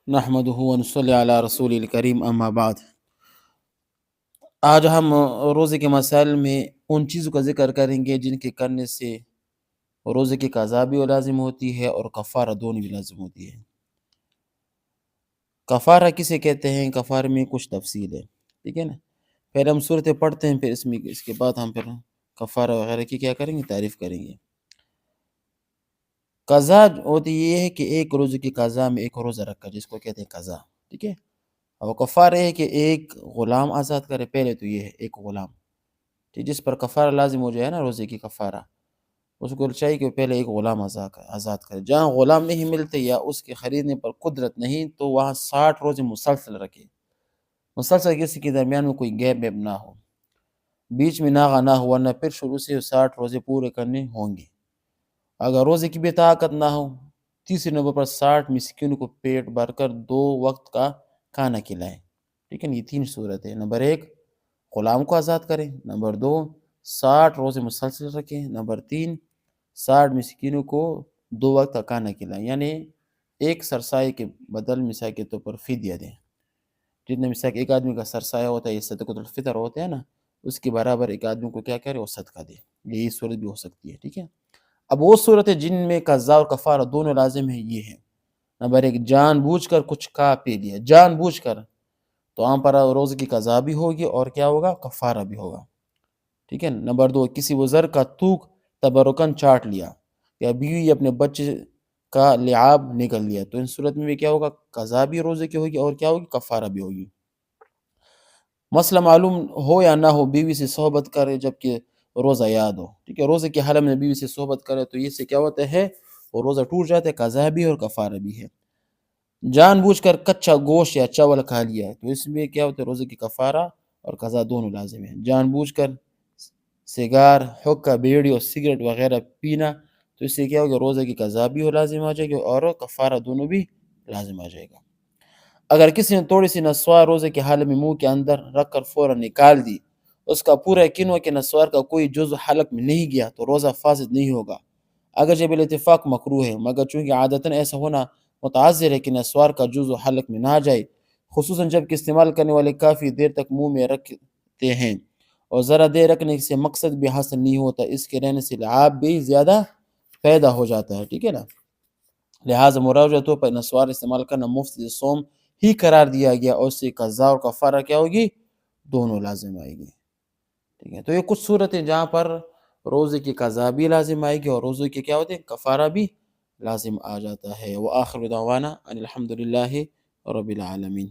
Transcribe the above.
نحمدہ ونصلی علی رسول الکریم اما بعد۔ آج ہم روزے کے مسائل میں ان چیزوں کا ذکر کریں گے جن کے کرنے سے روزے کی قضا بھی لازم ہوتی ہے اور کفارہ دونوں بھی لازم ہوتی ہے۔ کفارہ کسے کہتے ہیں؟ کفارے میں کچھ تفصیل ہے، ٹھیک ہے نا۔ پہلے ہم صورتیں پڑھتے ہیں، پھر اس کے بعد ہم پھر کفارہ وغیرہ کی کیا کریں گے، تعریف کریں گے۔ قضا ہوتی یہ ہے کہ ایک روزے کی قضا میں ایک روزہ رکھا، جس کو کہتے ہیں قضا، ٹھیک ہے۔ اور کفارہ ہے کہ ایک غلام آزاد کرے، پہلے تو یہ ہے ایک غلام، ٹھیک، جس پر کفارہ لازم ہو جائے نا روزے کی کفارہ، اس کو چاہیے کہ پہلے ایک غلام آزاد کرے۔ جہاں غلام نہیں ملتے یا اس کے خریدنے پر قدرت نہیں تو وہاں 60 روزے مسلسل رکھے، مسلسل، کسی کے درمیان میں کوئی گیپ نہ ہو، بیچ میں ناغہ نہ ہو، ورنہ پھر شروع سے 60 روزے پورے کرنے ہوں گے۔ اگر روزے کی بھی طاقت نہ ہو، تیسرے نمبر پر 60 مسکینوں کو پیٹ بھر کر 2 وقت کا کھانا کھلائیں، ٹھیک ہے۔ یہ 3 صورت ہے۔ نمبر 1 غلام کو آزاد کریں، نمبر 2 60 روزے مسلسل رکھیں، نمبر 3 60 مسکینوں کو 2 وقت کا کھانا کھلائیں، یعنی ایک سرسائے کے بدل مثال کے طور پر فدیہ دیں۔ جتنے مثال ایک آدمی کا سرسایہ ہوتا ہے، یہ صدقۃ الفطر ہوتا ہے نا، اس کے برابر ایک آدمی کو کیا کرے، وہ صدقہ دے۔ یہی صورت بھی ہو سکتی ہے، ٹھیک ہے۔ اب وہ صورت ہے جن میں قضا اور کفارہ دونوں لازم ہے، یہ ہے۔ نمبر 1 جان بوجھ کر کچھ کھا پی لیا، جان بوجھ کر، تو عام پر روزے کی قضا بھی ہوگی اور کیا ہوگا، کفارہ بھی ہوگا، ٹھیک ہے۔ نمبر 2 کسی بزرگ کا تھوک تبرکن چاٹ لیا، یا بیوی اپنے بچے کا لعاب نکل لیا، تو ان صورت میں بھی کیا ہوگا، قضا بھی روزے کی ہوگی اور کیا ہوگی، کفارہ بھی ہوگی۔ مسئلہ معلوم ہو یا نہ ہو، بیوی سے صحبت کرے جبکہ روزہ یاد ہو، ٹھیک ہے۔ روزے کے حال میں بیوی سے صحبت کرے تو یہ سے کیا ہوتا ہے، وہ روزہ ٹوٹ جاتا ہے، قضا بھی اور کفارہ بھی ہے۔ جان بوجھ کر کچا گوشت یا چاول کھا لیا ہے تو اس میں کیا ہوتا ہے، روزے کی کفارہ اور قضا دونوں لازم ہے۔ جان بوجھ کر سگار، حقہ، بیڑی اور سگریٹ وغیرہ پینا تو اس سے کیا ہوگا، روزے کی قضا بھی لازم آ جائے گی اور کفارہ دونوں بھی لازم آ جائے گا۔ اگر کسی نے تھوڑی سی نسوار روزے کے حال میں منہ کے اندر رکھ کر فوراً نکال دی، اس کا پورا یقین ہو کہ نسوار کا کوئی جزء حلق میں نہیں گیا تو روزہ فاسد نہیں ہوگا، اگرچہ بالاتفاق مکروہ ہے، مگر چونکہ عادتاً ایسا ہونا متعذر ہے کہ نسوار کا جزء حلق میں نہ جائے، خصوصاً جب کہ استعمال کرنے والے کافی دیر تک منہ میں رکھتے ہیں اور ذرا دیر رکھنے سے مقصد بھی حاصل نہیں ہوتا، اس کے رہنے سے لعاب بھی زیادہ پیدا ہو جاتا ہے، ٹھیک ہے نا۔ لہٰذا مراجع طور پر نسوار استعمال کرنا مفسد صوم ہی قرار دیا گیا اور اس سے قضا اور کفارہ کیا ہوگی، دونوں لازم آئے گی، ٹھیک ہے۔ تو یہ کچھ صورتیں جہاں پر روزے کی قضا بھی لازم آئے گی اور روزے کے کیا ہوتے ہیں، کفارہ بھی لازم آ جاتا ہے۔ وآخر دعوانا ان الحمد للہ رب العالمین۔